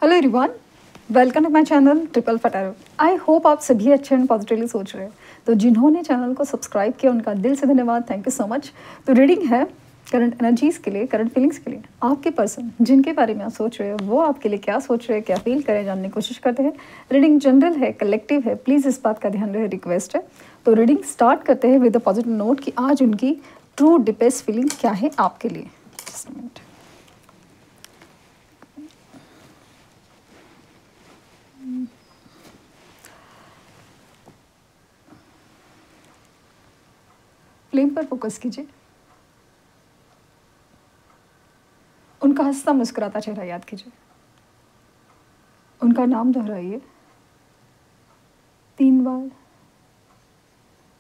Hello everyone, welcome to my channel triple फटारो। I hope आप सभी अच्छे एंड पॉजिटिवली सोच रहे हैं। तो जिन्होंने चैनल को सब्सक्राइब किया उनका दिल से धन्यवाद, थैंक यू सो मच। तो रीडिंग है करंट एनर्जीज़ के लिए, करंट फीलिंग्स के लिए। आपके पर्सन जिनके बारे में आप सोच रहे हो वो आपके लिए क्या सोच रहे हैं, क्या फील करें, जानने की कोशिश करते हैं। रीडिंग जनरल है, कलेक्टिव है, प्लीज़ इस बात का ध्यान रहे, रिक्वेस्ट है। तो रीडिंग स्टार्ट करते हैं विद अ पॉजिटिव नोट कि आज उनकी ट्रू डीपेस्ट फीलिंग क्या है आपके लिए। Just a minute. फ्लेम पर फोकस कीजिए, उनका हंसता मुस्कुराता चेहरा याद कीजिए, उनका नाम दोहराइए 3 बार,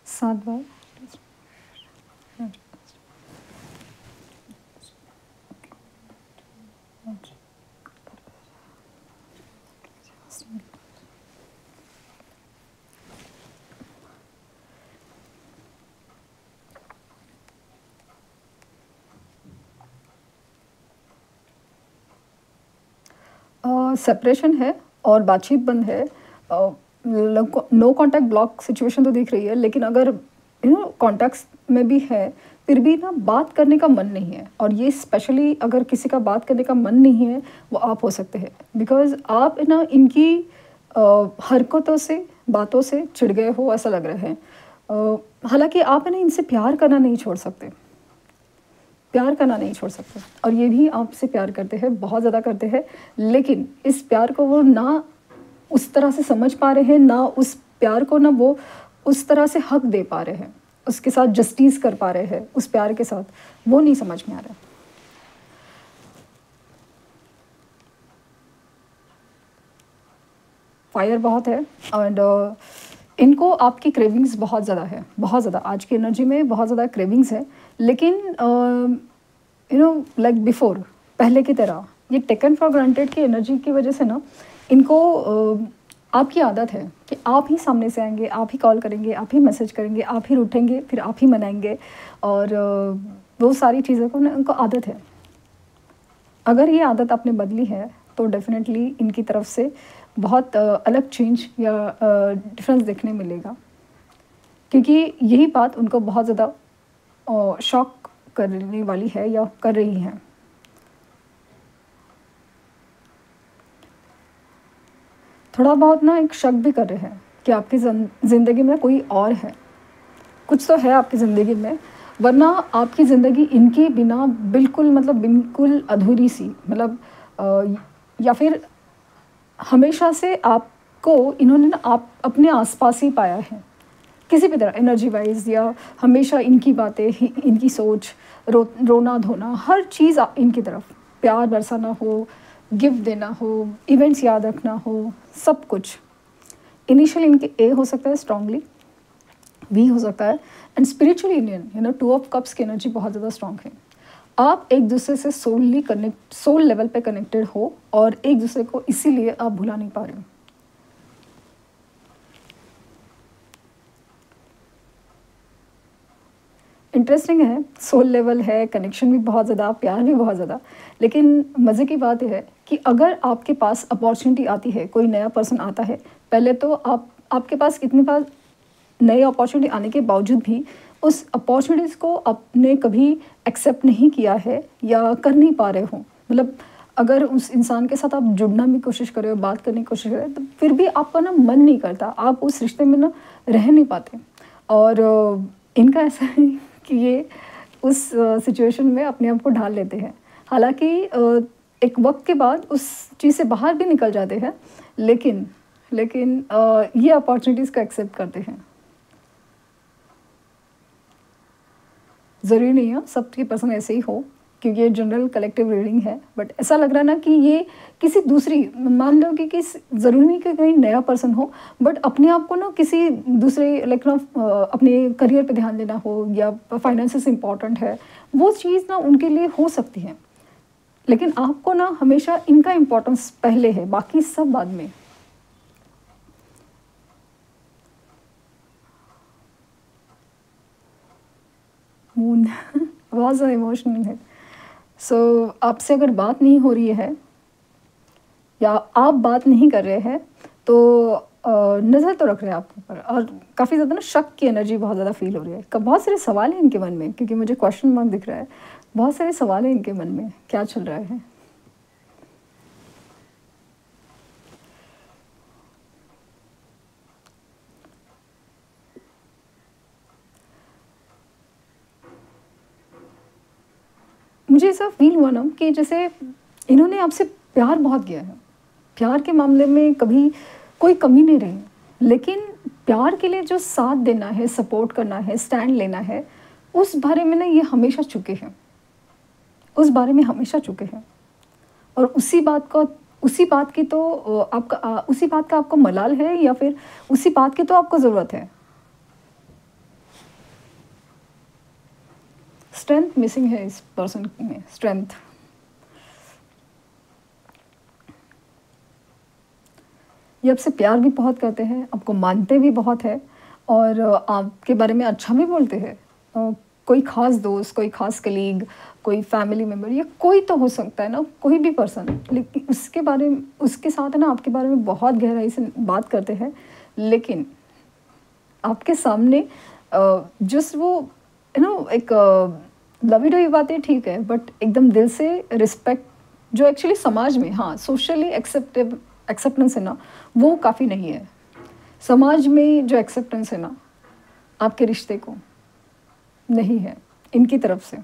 7 बार। सेपरेशन है और बातचीत बंद है। नो कांटेक्ट ब्लॉक सिचुएशन तो दिख रही है, लेकिन अगर कॉन्टैक्ट्स में भी है फिर भी ना बात करने का मन नहीं है। और ये स्पेशली अगर किसी का बात करने का मन नहीं है वो आप हो सकते हैं, बिकॉज आप ना इनकी हरकतों से, बातों से चिढ़ गए हो ऐसा लग रहा है। हालांकि आप है ना इनसे प्यार करना नहीं छोड़ सकते, प्यार करना नहीं छोड़ सकते, और ये भी आपसे प्यार करते हैं, बहुत ज़्यादा करते हैं। लेकिन इस प्यार को वो ना उस तरह से समझ पा रहे हैं, ना उस प्यार को ना वो उस तरह से हक दे पा रहे हैं, उसके साथ जस्टिस कर पा रहे हैं, उस प्यार के साथ वो नहीं समझ में आ रहा है। फायर बहुत है और इनको आपकी क्रेविंग्स बहुत ज़्यादा है, बहुत ज़्यादा आज की एनर्जी में बहुत ज़्यादा क्रेविंग्स है। लेकिन लाइक बिफोर, पहले की तरह ये टेकन फॉर ग्रांटेड की एनर्जी की वजह से ना इनको आपकी आदत है कि आप ही सामने से आएंगे, आप ही कॉल करेंगे, आप ही मैसेज करेंगे, आप ही उठेंगे, फिर आप ही मनाएंगे, और वो सारी चीज़ों को ना उनको आदत है। अगर ये आदत आपने बदली है तो डेफिनेटली इनकी तरफ से बहुत अलग चेंज या डिफरेंस देखने मिलेगा, क्योंकि यही बात उनको बहुत ज़्यादा शॉक करने वाली है या कर रही है। थोड़ा बहुत ना एक शक भी कर रहे हैं कि आपकी ज़िंदगी में कोई और है, कुछ तो है आपकी ज़िंदगी में, वरना आपकी ज़िंदगी इनके बिना बिल्कुल बिल्कुल अधूरी सी, या फिर हमेशा से आपको इन्होंने ना आप अपने आसपास ही पाया है किसी भी तरह, एनर्जी वाइज, या हमेशा इनकी बातें, इनकी सोच, रोना धोना, हर चीज़ इनकी तरफ, प्यार बरसाना हो, गिफ्ट देना हो, इवेंट्स याद रखना हो, सब कुछ। इनिशियल इनके ए हो सकता है स्ट्रांगली, भी हो सकता है, and spiritual union 2 of cups की एनर्जी बहुत ज़्यादा स्ट्रांग है। आप एक दूसरे से सोल लेवल पे कनेक्टेड हो और एक दूसरे को इसीलिए आप भुला नहीं पा रहे हो। इंटरेस्टिंग है, सोल लेवल है, कनेक्शन भी बहुत ज़्यादा, प्यार भी बहुत ज़्यादा। लेकिन मज़े की बात यह है कि अगर आपके पास अपॉर्चुनिटी आती है, कोई नया पर्सन आता है, पहले तो आपके पास इतनी बार नई अपॉर्चुनिटी आने के बावजूद भी उस अपॉर्चुनिटीज़ को आपने कभी एक्सेप्ट नहीं किया है या कर नहीं पा रहे हो। अगर उस इंसान के साथ आप जुड़ना भी कोशिश कर रहे हो, बात करने की कोशिश कर रहे हो, तो फिर भी आपका ना मन नहीं करता, आप उस रिश्ते में ना रह नहीं पाते। और इनका ऐसा है कि ये उस सिचुएशन में अपने आप को ढाल लेते हैं। हालांकि एक वक्त के बाद उस चीज़ से बाहर भी निकल जाते हैं, लेकिन ये अपॉर्चुनिटीज़ को एक्सेप्ट करते हैं। ज़रूरी नहीं है सबकी पर्सन ऐसे ही हो, क्योंकि ये जनरल कलेक्टिव रीडिंग है। बट ऐसा लग रहा है ना कि ये किसी दूसरी, मान लो कि ज़रूरी नहीं कि कोई नया पर्सन हो, बट अपने आप को ना किसी दूसरे अपने करियर पे ध्यान देना हो, या फाइनेंसेस इंपॉर्टेंट है, वो चीज़ ना उनके लिए हो सकती है। लेकिन आपको ना हमेशा इनका इम्पोर्टेंस पहले है, बाकी सब बाद में। मून बहुत ज़्यादा इमोशनल है। सो आपसे अगर बात नहीं हो रही है या आप बात नहीं कर रहे हैं तो नज़र तो रख रहे हैं आपके ऊपर, और काफ़ी ज़्यादा ना शक की एनर्जी बहुत ज़्यादा फील हो रही है। बहुत सारे सवाल हैं इनके मन में, क्योंकि मुझे क्वेश्चन मार्क दिख रहा है। बहुत सारे सवाल हैं इनके मन में, क्या चल रहा है। मुझे ऐसा फील हुआ ना कि जैसे इन्होंने आपसे प्यार बहुत किया है, प्यार के मामले में कभी कोई कमी नहीं रही, लेकिन प्यार के लिए जो साथ देना है, सपोर्ट करना है, स्टैंड लेना है, उस बारे में ना ये हमेशा चुके हैं, उस बारे में हमेशा चुके हैं। और उसी बात की तो उसी बात का आपको मलाल है, या फिर उसी बात की तो आपको ज़रूरत है। स्ट्रेंथ मिसिंग है इस पर्सन में, स्ट्रेंथ। ये आपसे प्यार भी बहुत करते हैं, आपको मानते भी बहुत है, और आपके बारे में अच्छा भी बोलते हैं। कोई ख़ास दोस्त, कोई ख़ास कलीग, कोई फैमिली मेम्बर, या कोई तो हो सकता है ना, कोई भी पर्सन, लेकिन उसके साथ है ना आपके बारे में बहुत गहराई से बात करते हैं, लेकिन आपके सामने जस्ट वो एक लवी डवी बातें ठीक है, बट एकदम दिल से रिस्पेक्ट, जो एक्चुअली समाज में, हाँ, सोशली एक्सेप्टेंस है ना, वो काफ़ी नहीं है। समाज में जो एक्सेप्टेंस है ना आपके रिश्ते को, नहीं है इनकी तरफ से।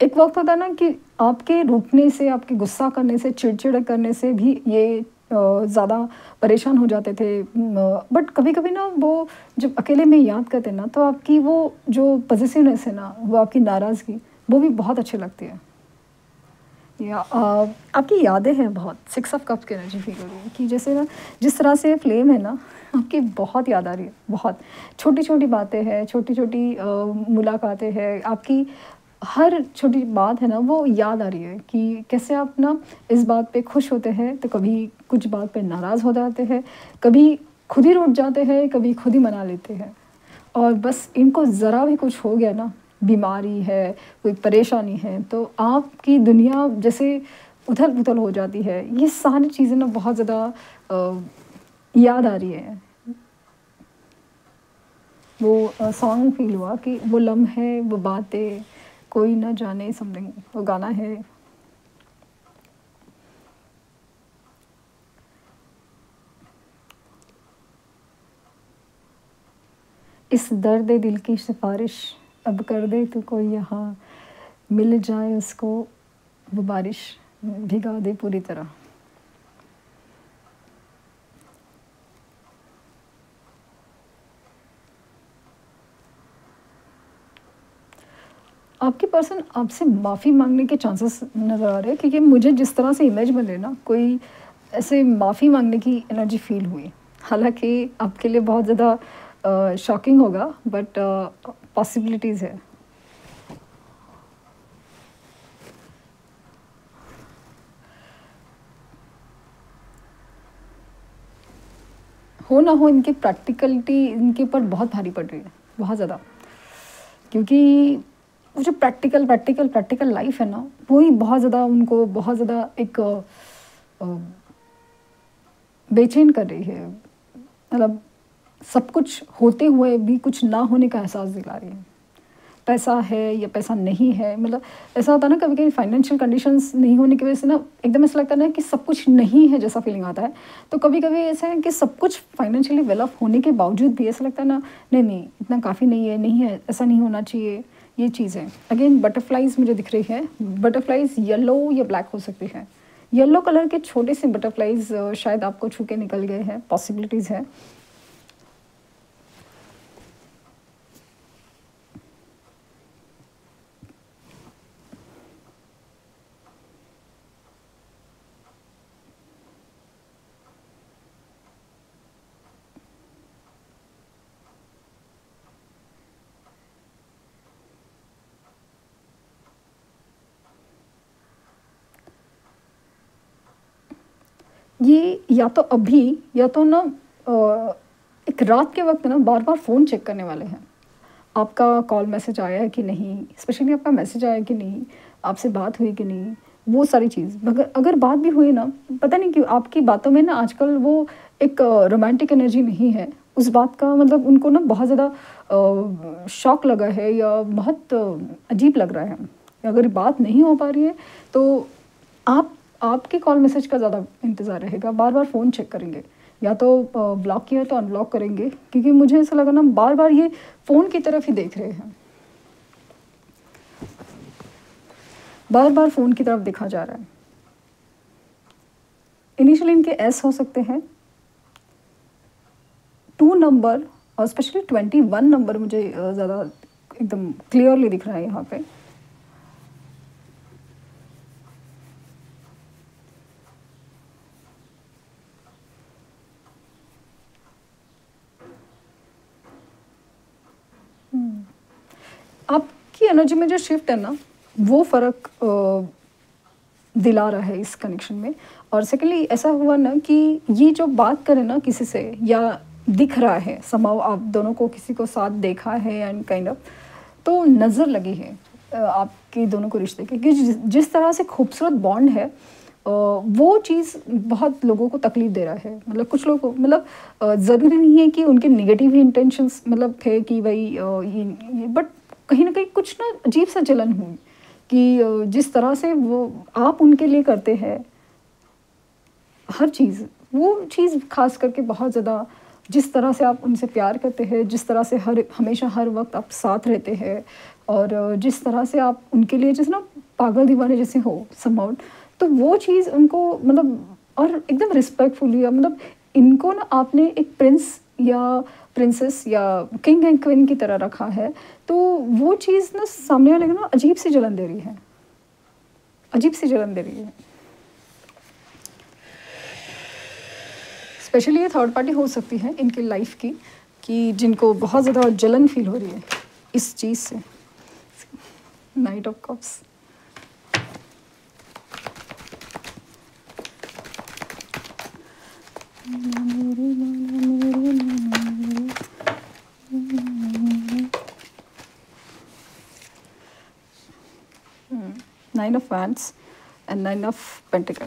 एक वक्त होता है ना कि आपके रुकने से, आपके गुस्सा करने से, चिड़चिड़ करने से भी ये ज़्यादा परेशान हो जाते थे। बट कभी कभी ना वो जब अकेले में याद करते ना, तो आपकी वो जो पॉजिटिवनेस है ना, वो आपकी नाराज़गी, वो भी बहुत अच्छी लगती है। या आपकी यादें हैं बहुत, 6 ऑफ कप्स की एनर्जी फील हो रही है कि जैसे ना, जिस तरह से फ्लेम है ना, आपकी बहुत याद आ रही है, बहुत छोटी छोटी बातें हैं, छोटी छोटी मुलाकातें हैं, आपकी हर छोटी बात है ना वो याद आ रही है कि कैसे आप ना इस बात पे खुश होते हैं, तो कभी कुछ बात पे नाराज़ हो जाते हैं, कभी खुद ही रूठ जाते हैं, कभी खुद ही मना लेते हैं। और बस इनको ज़रा भी कुछ हो गया ना, बीमारी है, कोई परेशानी है, तो आपकी दुनिया जैसे उथल-पुथल हो जाती है। ये सारी चीज़ें ना बहुत ज़्यादा अ, याद आ रही है। वो सॉन्ग फ़ील हुआ कि वो लम्हे, वो बातें, कोई ना जाने, समथिंग, वो गाना है। इस दर्द दिल की सिफ़ारिश अब कर दे तू कोई यहाँ, मिल जाए उसको वो बारिश, भिगा दे पूरी तरह। आपकी पर्सन आपसे माफ़ी माँगने के चांसेस नज़र आ रहे हैं, क्योंकि मुझे जिस तरह से इमेज बन रही है ना, कोई ऐसे माफ़ी माँगने की एनर्जी फ़ील हुई। हालाँकि आपके लिए बहुत ज़्यादा शॉकिंग होगा, बट पॉसिबिलिटीज़ है। हो ना हो, इनकी प्रैक्टिकलिटी इनके ऊपर बहुत भारी पड़ रही है, बहुत ज़्यादा। क्योंकि वो जो प्रैक्टिकल लाइफ़ है ना, वो ही बहुत ज़्यादा उनको बहुत ज़्यादा एक अ, बेचैन कर रही है। मतलब सब कुछ होते हुए भी कुछ ना होने का एहसास दिला रही है। पैसा है या पैसा नहीं है, मतलब ऐसा होता है ना कभी-कभी फाइनेंशियल कंडीशंस नहीं होने की वज़ह से ना एकदम ऐसा लगता है ना कि सब कुछ नहीं है जैसा फीलिंग आता है। तो कभी-कभी ऐसा है कि सब कुछ फाइनेंशियली वेल ऑफ होने के बावजूद भी ऐसा लगता है ना, नहीं, इतना काफ़ी नहीं है, ऐसा नहीं होना चाहिए, ये चीज़ें। अगेन बटरफ्लाइज़ मुझे दिख रही है, बटरफ्लाइज़ येलो या ब्लैक हो सकती है। येलो कलर के छोटे से बटरफ्लाइज़ शायद आपको छू के निकल गए हैं, पॉसिबिलिटीज़ है। ये या तो अभी या तो ना एक रात के वक्त ना बार बार फ़ोन चेक करने वाले हैं। आपका कॉल मैसेज आया है कि नहीं, स्पेशली आपका मैसेज आया है कि नहीं, आपसे बात हुई कि नहीं, वो सारी चीज़। मगर अगर बात भी हुई ना, पता नहीं क्यों आपकी बातों में ना आजकल वो एक रोमांटिक एनर्जी नहीं है। उस बात का मतलब उनको ना बहुत ज़्यादा शॉक लगा है या बहुत अजीब लग रहा है। अगर बात नहीं हो पा रही है तो आपके कॉल मैसेज का ज़्यादा इंतज़ार रहेगा, बार बार फ़ोन चेक करेंगे, या तो ब्लॉक किया है तो अनब्लॉक करेंगे, क्योंकि मुझे ऐसा लगा ना बार बार ये फ़ोन की तरफ ही देख रहे हैं, बार बार फ़ोन की तरफ देखा जा रहा है। इनिशियली इनके एस हो सकते हैं, 2 नंबर और स्पेशली 21 नंबर मुझे ज़्यादा एकदम क्लियरली दिख रहा है यहाँ पे। आपकी एनर्जी में जो शिफ्ट है ना, वो फ़र्क दिला रहा है इस कनेक्शन में। और सेकेंडली ऐसा हुआ ना कि ये जो बात करें ना किसी से या दिख रहा है समाव, आप दोनों को किसी को साथ देखा है एंड काइंड ऑफ, तो नज़र लगी है आपके दोनों को रिश्ते की कि जिस तरह से खूबसूरत बॉन्ड है, वो चीज़ बहुत लोगों को तकलीफ़ दे रहा है। मतलब कुछ लोगों को मतलब ज़रूरी नहीं है कि उनके नेगेटिव ही इंटेंशंस मतलब थे कि भाई ये बट कहीं ना कहीं कुछ ना अजीब सा जलन हुई कि जिस तरह से वो आप उनके लिए करते हैं हर चीज़, वो चीज़ खास करके बहुत ज़्यादा, जिस तरह से आप उनसे प्यार करते हैं, जिस तरह से हमेशा हर वक्त आप साथ रहते हैं, और जिस तरह से आप उनके लिए जैसे ना पागल दीवाने जैसे हो समाउट, तो वो चीज़ उनको मतलब और एकदम रिस्पेक्टफुली मतलब इनको ना आपने एक प्रिंस या प्रिंसेस या किंग एंड क्वीन की तरह रखा है, तो वो चीज़ ना सामने वाले को ना अजीब सी जलन दे रही है, अजीब सी जलन दे रही है। स्पेशली ये थर्ड पार्टी हो सकती है इनकी लाइफ की, कि जिनको बहुत ज़्यादा जलन फील हो रही है इस चीज़ से। Night of cups, nine of wands and nine of pentacle.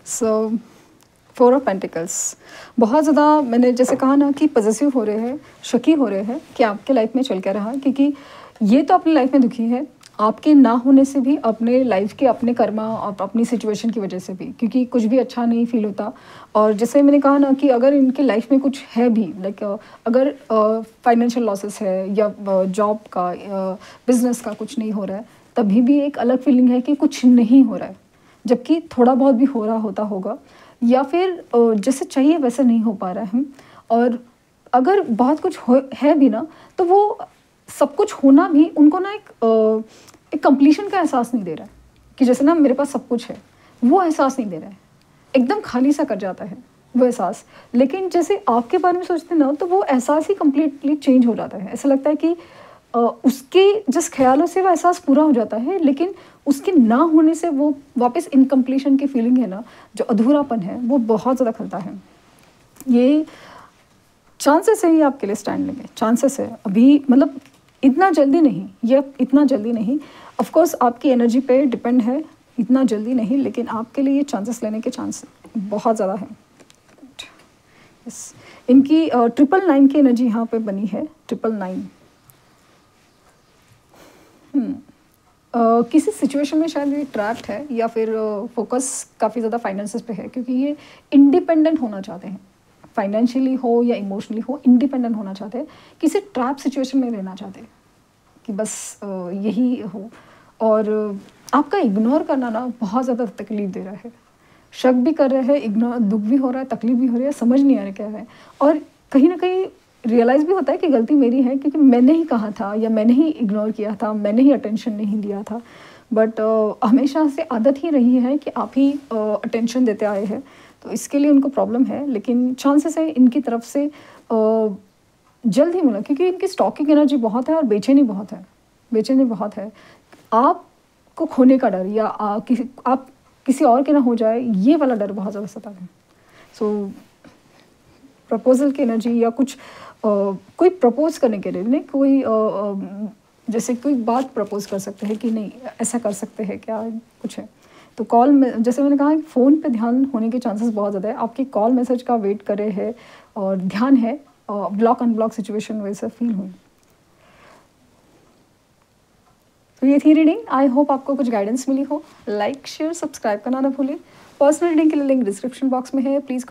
So 4 of pentacles, बहुत ज़्यादा मैंने जैसे कहा ना कि पॉजेसिव हो रहे हैं, शकी हो रहे हैं कि आपके लाइफ में चल क्या रहा, क्योंकि ये तो अपनी लाइफ में दुखी है, आपके ना होने से भी, अपने लाइफ के अपने कर्मा और अपनी सिचुएशन की वजह से भी, क्योंकि कुछ भी अच्छा नहीं फील होता। और जैसे मैंने कहा ना कि अगर इनके लाइफ में कुछ है भी, लाइक अगर फाइनेंशियल लॉसेस है या जॉब का बिजनेस का कुछ नहीं हो रहा है, तभी भी एक अलग फीलिंग है कि कुछ नहीं हो रहा है, जबकि थोड़ा बहुत भी हो रहा होगा, या फिर जैसे चाहिए वैसे नहीं हो पा रहा है। और अगर बहुत कुछ है भी ना, तो वो सब कुछ होना भी उनको ना एक कंप्लीशन का एहसास नहीं दे रहा है, कि जैसे ना मेरे पास सब कुछ है, वो एहसास नहीं दे रहा है, एकदम खाली सा कर जाता है वो एहसास। लेकिन जैसे आपके बारे में सोचते हैं ना, तो वो एहसास ही कम्प्लीटली चेंज हो जाता है। ऐसा लगता है कि उसके जिस ख्यालों से वो एहसास पूरा हो जाता है, लेकिन उसके ना होने से वो वापस इनकम्प्लीशन की फीलिंग है ना, जो अधूरापन है, वो बहुत ज़्यादा खलता है। ये चांसेस है, ये आपके लिए स्टैंड लेंगे, चांसेस है अभी, मतलब इतना जल्दी नहीं, ये इतना जल्दी नहीं। ऑफ कोर्स आपकी एनर्जी पे डिपेंड है, इतना जल्दी नहीं, लेकिन आपके लिए ये चांसेस लेने के चांस बहुत ज़्यादा है। इनकी 999 की एनर्जी यहाँ पे बनी है, 999। किसी सिचुएशन में शायद ये ट्रैप्ड है, या फिर फोकस काफ़ी ज़्यादा फाइनेंसेस पे है, क्योंकि ये इंडिपेंडेंट होना चाहते हैं, फाइनेंशियली हो या इमोशनली हो, इंडिपेंडेंट होना चाहते हैं, किसी ट्रैप सिचुएशन में रहना चाहते हैं कि बस यही हो। और आपका इग्नोर करना ना बहुत ज़्यादा तकलीफ दे रहा है, शक भी कर रहे हैं, इग्नोर, दुख भी हो रहा है, तकलीफ भी हो रही है, समझ नहीं आ रहा क्या है। और कहीं ना कहीं रियलाइज़ भी होता है कि गलती मेरी है, क्योंकि मैंने ही कहा था या मैंने ही इग्नोर किया था, मैंने ही अटेंशन नहीं दिया था। बट हमेशा से आदत ही रही है कि आप ही अटेंशन देते आए हैं, तो इसके लिए उनको प्रॉब्लम है। लेकिन चांसेस है इनकी तरफ से जल्द ही मिला, क्योंकि इनकी स्टॉकिंग एनर्जी बहुत है और बेचैनी बहुत है, बेचैनी बहुत है। आपको खोने का डर या आप किसी और के ना हो जाए, ये वाला डर बहुत ज़्यादा सता है। सो प्रपोज़ल की एनर्जी या कुछ कोई प्रपोज़ करने के लिए नहीं, कोई जैसे कोई बात प्रपोज़ कर सकते हैं कि नहीं ऐसा कर सकते हैं क्या, कुछ है। तो कॉल में जैसे मैंने कहा फ़ोन पे ध्यान होने के चांसेस बहुत ज़्यादा है। आपकी कॉल मैसेज का वेट कर रहे हैं और ध्यान है, ब्लॉक अनब्लॉक सिचुएशन वैसा फील हुई। तो ये थी रीडिंग। आई होप आपको कुछ गाइडेंस मिली हो। लाइक शेयर सब्सक्राइब करना ना भूलें। पर्सनल रीडिंग के लिए लिंक डिस्क्रिप्शन बॉक्स में है, प्लीज़